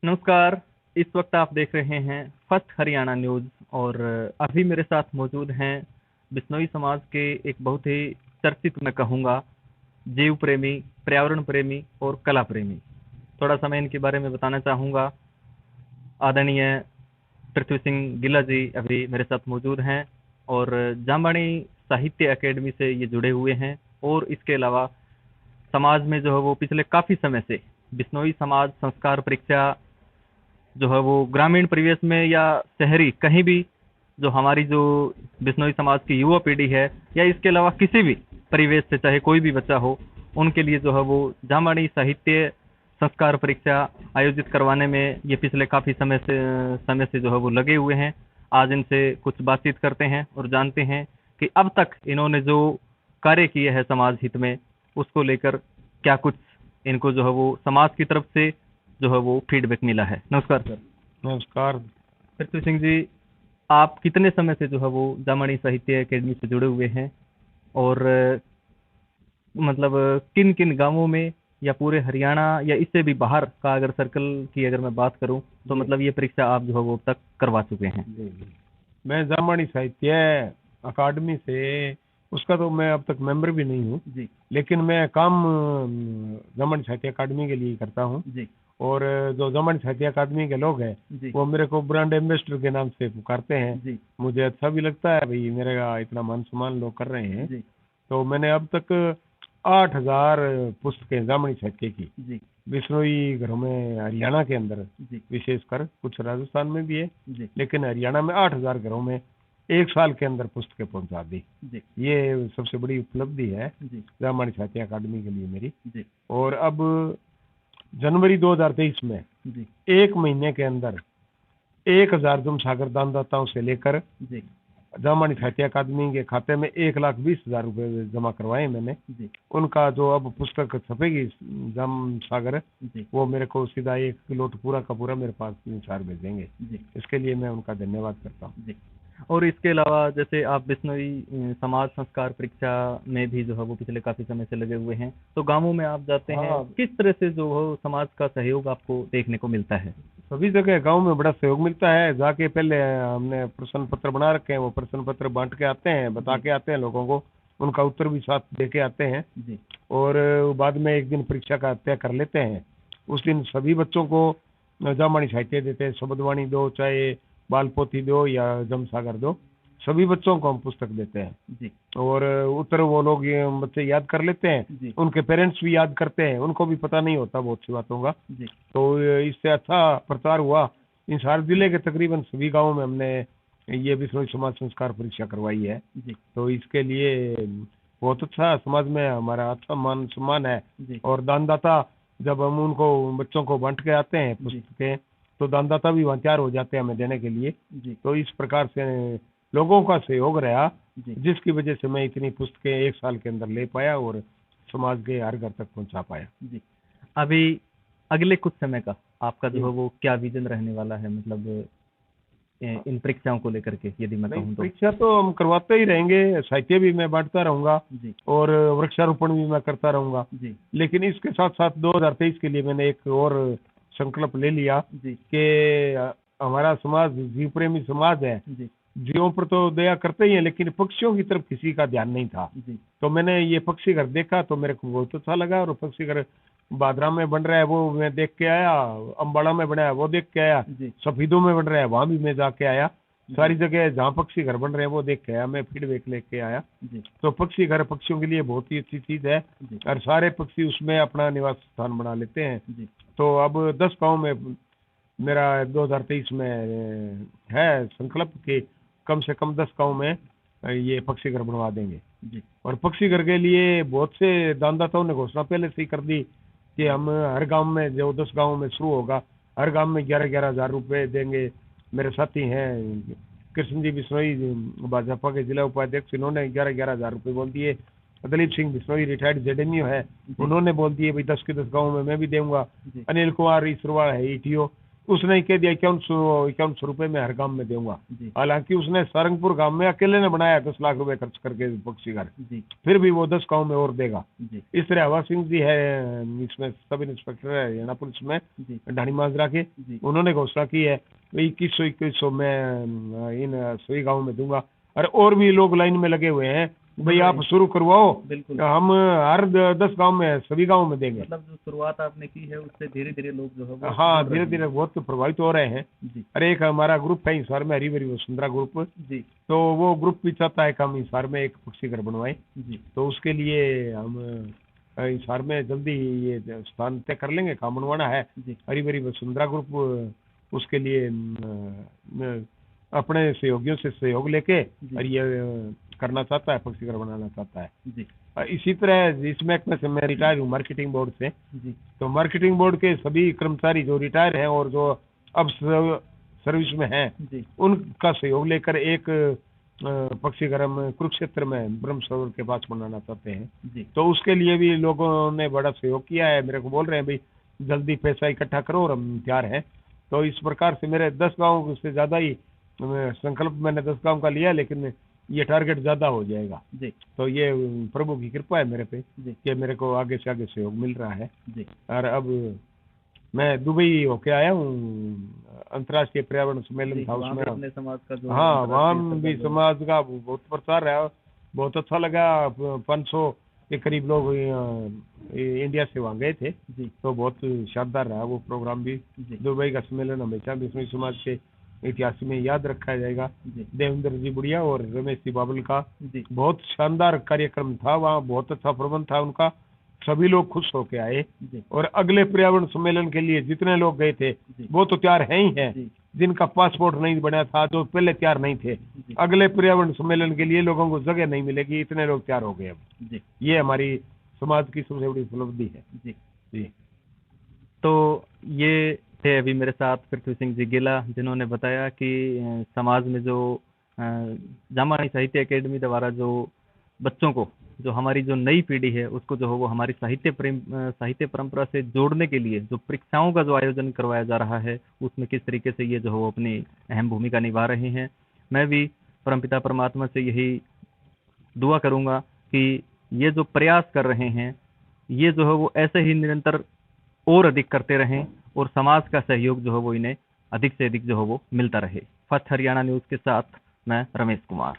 नमस्कार। इस वक्त आप देख रहे हैं फर्स्ट हरियाणा न्यूज़ और अभी मेरे साथ मौजूद हैं बिश्नोई समाज के एक बहुत ही चर्चित, मैं कहूँगा, जीव प्रेमी, पर्यावरण प्रेमी और कला प्रेमी। थोड़ा सा मैं इनके बारे में बताना चाहूँगा। आदरणीय पृथ्वी सिंह गिल्ला जी अभी मेरे साथ मौजूद हैं और जामबाड़ी साहित्य अकेडमी से ये जुड़े हुए हैं। और इसके अलावा समाज में जो है वो पिछले काफ़ी समय से बिश्नोई समाज संस्कार परीक्षा जो है वो ग्रामीण परिवेश में या शहरी कहीं भी जो हमारी जो बिश्नोई समाज की युवा पीढ़ी है या इसके अलावा किसी भी परिवेश से चाहे कोई भी बच्चा हो, उनके लिए जो है वो जामबाड़ी साहित्य संस्कार परीक्षा आयोजित करवाने में ये पिछले काफ़ी समय से जो है वो लगे हुए हैं। आज इनसे कुछ बातचीत करते हैं और जानते हैं कि अब तक इन्होंने जो कार्य किए हैं समाज हित में, उसको लेकर क्या कुछ इनको जो है वो समाज की तरफ से जो है वो फीडबैक मिला है। नमस्कार सर। नमस्कार। पृथ्वी सिंह जी, आप कितने समय से जो है वो जामबाड़ी साहित्य अकेडमी से जुड़े हुए हैं और मतलब किन किन गांवों में या पूरे हरियाणा या इससे भी बाहर का अगर सर्कल की अगर मैं बात करूं तो मतलब ये परीक्षा आप जो है वो अब तक करवा चुके हैं? जी। मैं जामबाड़ी साहित्य अकादमी से, उसका तो मैं अब तक मेंबर भी नहीं हूँ जी लेकिन मैं काम जामबाड़ी साहित्य अकादमी के लिए करता हूँ। जी और जो जामबाड़ी साहित्य अकादमी के लोग हैं जी वो मेरे को ब्रांड एम्बेसडर के नाम से पुकारते हैं। जी मुझे अच्छा भी लगता है, भाई मेरा इतना मान सम्मान लोग कर रहे हैं। जी तो मैंने अब तक 8,000 पुस्तकें जामबाड़ी साहित्य की जी बिश्नोई घरों में हरियाणा के अंदर, जी विशेषकर कुछ राजस्थान में भी है, जी लेकिन हरियाणा में 8,000 घरों में एक साल के अंदर पुस्तकें पहुंचा दी। जी ये सबसे बड़ी उपलब्धि है जी जामबाड़ी साहित्य अकादमी के लिए मेरी। जी और अब जनवरी 2023 में जी एक महीने के अंदर 1,000 जमसागर दानदाताओं से लेकर जी जामबाड़ी साहित्य अकादमी के खाते में 1,20,000 रुपए जमा करवाए मैंने। जी उनका जो अब पुस्तक छपेगी जाम सागर, जी वो मेरे को सीधा 1 किलो पूरा का पूरा मेरे पास इंसार भेजेंगे। जी इसके लिए मैं उनका धन्यवाद करता हूँ। जी। और इसके अलावा जैसे आप बिश्नोई समाज संस्कार परीक्षा में भी जो है वो पिछले काफी समय से लगे हुए हैं, तो गांवों में आप जाते हैं, हाँ, किस तरह से जो हो समाज का सहयोग आपको देखने को मिलता है? सभी जगह गांव में बड़ा सहयोग मिलता है। जाके पहले हमने प्रश्न पत्र बना रखे हैं, वो प्रश्न पत्र बांट के आते हैं, बता के आते हैं लोगों को, उनका उत्तर भी साथ दे के आते हैं। जी और बाद में एक दिन परीक्षा का तय कर लेते हैं। उस दिन सभी बच्चों को जामबाड़ी साहित्य देते हैं, शब्दवाणी दो, चाहे बाल पोथी दो या जमसागर दो, सभी बच्चों को हम पुस्तक देते हैं। जी और उत्तर वो लोग ये बच्चे याद कर लेते हैं, जी उनके पेरेंट्स भी याद करते हैं, उनको भी पता नहीं होता बहुत सी बातों का। जी तो इससे अच्छा प्रचार हुआ। इन सारे जिले के तकरीबन सभी गांवों में हमने ये बिश्नोई समाज संस्कार परीक्षा करवाई है। जी तो इसके लिए बहुत अच्छा समाज में हमारा अच्छा मान सम्मान है। जी और दानदाता, जब हम उनको बच्चों को बांट के आते हैं जी पुस्तकें, तो दानदाता भी वहाँ तैयार हो जाते हैं हमें देने के लिए। जी तो इस प्रकार से लोगों का सहयोग रहा, जी जिसकी वजह से मैं इतनी पुस्तकें एक साल के अंदर ले पाया और समाज के हर घर तक पहुंचा पाया। जी। अभी अगले कुछ समय का आपका जो जी। है वो क्या विजन रहने वाला है, मतलब इन परीक्षाओं को लेकर के यदि मैं नहीं, कहूँ तो? परीक्षा तो हम करवाते ही रहेंगे, साहित्य भी मैं बांटता रहूंगा जी और वृक्षारोपण भी मैं करता रहूंगा। जी लेकिन इसके साथ साथ 2023 के लिए मैंने एक और संकल्प ले लिया जी कि हमारा समाज जीव प्रेमी समाज है। जी जीवों पर तो दया करते ही है, लेकिन पक्षियों की तरफ किसी का ध्यान नहीं था। जी तो मैंने ये पक्षी घर देखा तो मेरे को बहुत अच्छा लगा। और पक्षी घर बादरा में बन रहा है वो मैं देख के आया, अम्बाड़ा में बना है वो देख के आया, जी सफीदों में बन रहा है वहां भी मैं जाके आया। सारी जगह जहाँ पक्षी घर बन रहे हैं वो देख के आया, मैं फीडबैक लेके आया। जी तो पक्षी घर पक्षियों के लिए बहुत ही अच्छी चीज है जी और सारे पक्षी उसमें अपना निवास स्थान बना लेते हैं। जी तो अब 10 गाँव में मेरा 2023 में है संकल्प कि कम से कम 10 गाँव में ये पक्षी घर बनवा देंगे। जी और पक्षी घर के लिए बहुत से दानदाताओं ने घोषणा पहले से ही कर दी कि हम हर गांव में, जो 10 गांव में शुरू होगा, हर गांव में 11-11 हजार रुपये देंगे। मेरे साथी हैं कृष्ण जी बिश्नोई, भाजपा के जिला उपाध्यक्ष, इन्होंने 11-11 हजार रुपये बोल दिए। दलीप सिंह बिश्नोई रिटायर्ड जेडएमयू है, उन्होंने बोल दिए भाई 10 के 10 गाँव में मैं भी दूंगा। जी अनिल कुमार ईश्वरवाल है ईटीओ, उसने ही कह दिया 5100 रुपए में हर गांव में दूंगा। जी हालांकि उसने सारंगपुर गांव में अकेले ने बनाया 10 लाख रुपए खर्च करके पक्षी घर, जी फिर भी वो 10 गांव में और देगा। जी इस तरह हवा सिंह जी है इसमें सब इंस्पेक्टर है हरियाणा पुलिस में जी ढाणी माजरा के, जी उन्होंने घोषणा की है 2100 में इन सभी गाँव में दूंगा। और भी लोग लाइन में लगे हुए हैं, भाई आप शुरू करवाओ, बिल्कुल। हम हर 10 गांव में सभी गांव में देंगे। मतलब जो शुरुआत आपने की है उससे धीरे धीरे लोग जो है वो हाँ, जुड़ रहे धीरे धीरे बहुत प्रभावित हो रहे हैं। हैं। जी अरे एक हमारा ग्रुप है हिसार में, हरीबरी वसुंधरा ग्रुप, जी तो वो ग्रुप भी चाहता है कि हम हिसार में एक पक्षी घर बनवाएं। जी तो उसके लिए हम हिसार में जल्दी ये स्थान तय कर लेंगे, काम बनवाना है। जी हरीबरी वसुंधरा ग्रुप उसके लिए अपने सहयोगियों से सहयोग लेके जी। और ये करना चाहता है, पक्षी घर बनाना चाहता है। जी इसी तरह इस महकमे से मैं रिटायर हूँ मार्केटिंग बोर्ड से, जी तो मार्केटिंग बोर्ड के सभी कर्मचारी जो रिटायर हैं और जो अब सर्विस में हैं, जी उनका सहयोग लेकर एक पक्षी घर हम कुरुक्षेत्र में ब्रह्म सरोवर के पास बनाना चाहते हैं। जी तो उसके लिए भी लोगों ने बड़ा सहयोग किया है, मेरे को बोल रहे हैं भाई जल्दी पैसा इकट्ठा करो और हम तैयार हैं। तो इस प्रकार से मेरे 10 गाँव से ज़्यादा ही संकल्प मैंने 10 गाँव का लिया, लेकिन ये टारगेट ज़्यादा हो जाएगा। जी तो ये प्रभु की कृपा है मेरे पे जी कि मेरे को आगे से आगे सहयोग मिल रहा है। जी और अब मैं दुबई होके आया हूँ, अंतर्राष्ट्रीय पर्यावरण सम्मेलन जी, था वहाँ पे उसमें। अपने समाज का जो हाँ, वहाँ अंतर्राष्ट्रीय भी स्तर का समाज का बहुत प्रचार रहा, बहुत अच्छा लगा। 500 के करीब लोग इंडिया से वहाँ गए थे, जी तो बहुत शानदार रहा वो प्रोग्राम भी। जी दुबई का सम्मेलन हमेशा बिश्नोई समाज के इतिहास में याद रखा जाएगा। जी देवेंद्र जी बुढ़िया और रमेश जी बाबुल का जी बहुत शानदार कार्यक्रम था, वहाँ बहुत अच्छा प्रबंध था उनका, सभी लोग खुश होके आए। जी और अगले पर्यावरण सम्मेलन के लिए जितने लोग गए थे जी वो तो तैयार हैं ही हैं, जी जिनका पासपोर्ट नहीं बना था जो पहले तैयार नहीं थे, जी अगले पर्यावरण सम्मेलन के लिए लोगों को जगह नहीं मिलेगी, इतने लोग तैयार हो गए अब। जी ये हमारी समाज की सबसे बड़ी उपलब्धि है। जी। जी तो ये थे अभी मेरे साथ पृथ्वी सिंह जी गिला, जिन्होंने बताया कि समाज में जो जामानी साहित्य एकेडमी द्वारा जो बच्चों को, जो हमारी जो नई पीढ़ी है उसको जो है वो हमारी साहित्य परंपरा से जोड़ने के लिए जो परीक्षाओं का जो आयोजन करवाया जा रहा है, उसमें किस तरीके से ये जो है वो अपनी अहम भूमिका निभा रहे हैं। मैं भी परमपिता परमात्मा से यही दुआ करूंगा कि ये जो प्रयास कर रहे हैं ये जो है वो ऐसे ही निरंतर और अधिक करते रहें और समाज का सहयोग जो है वो इन्हें अधिक से अधिक जो है वो मिलता रहे। फर्स्ट हरियाणा न्यूज़ के साथ मैं रमेश कुमार।